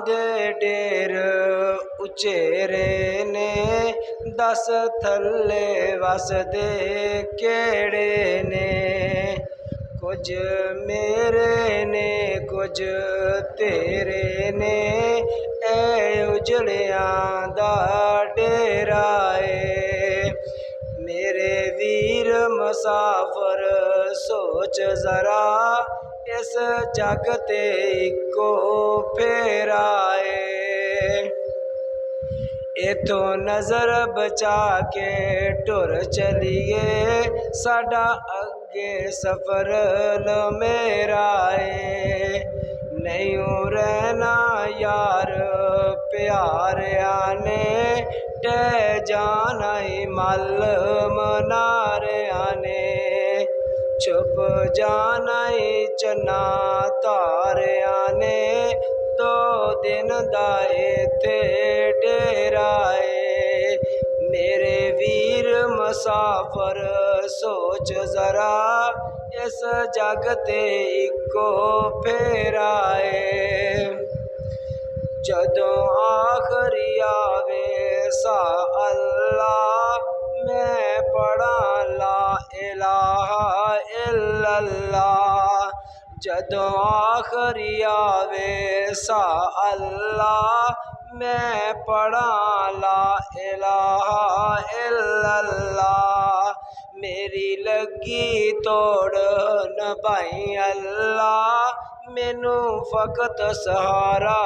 दे der उचेरे ने, दस थल्ले वसदे केड़े ने। कुछ मेरे ने कुछ तेरे ने, ए उजड़ियां दा डेरा ए। मेरे वीर मुसाफर सोच जरा, इस जग ते इको फेरा ए। इथों नजर बचा के टुर चलिए, साडा अगे सफर मेरा ए। नहीं रहना यार प्यारिया ने, टह जाना ही मल मनारिया ने। छुप जाना ही चन्ना तारिया ने, दो दिन दा इत्थे डेरा ए। मेरे वीर मुसाफर सोच जरा, इस जग ते इको फेरा ए। जदों आखरी आवे सा अल्लाह, मैं पढ़ा ला इलाहा इल्लल्लाह। जदों आखरी आवे सा अल्लाह, मैं पढ़ा ला इलाहा इल्लल्लाह। मेरी लगी तोड़ नभाई अल्लाह, मैनू फकत सहारा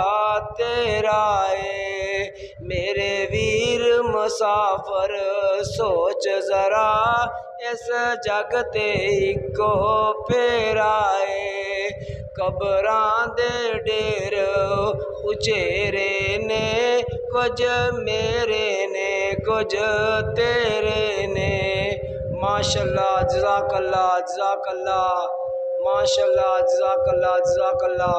तेरा ए। मेरे वीर मुसाफर सोच जरा, इस जग ते इको फेरा ए। कबरां दे डेर उचेरे ने, कुछ मेरे ने कुछ तेरे ने। माशाअल्लाह, जज़ाकल्लाह, जज़ाकल्लाह, माशाअल्लाह, जज़ाकल्लाह, जज़ाकल्लाह।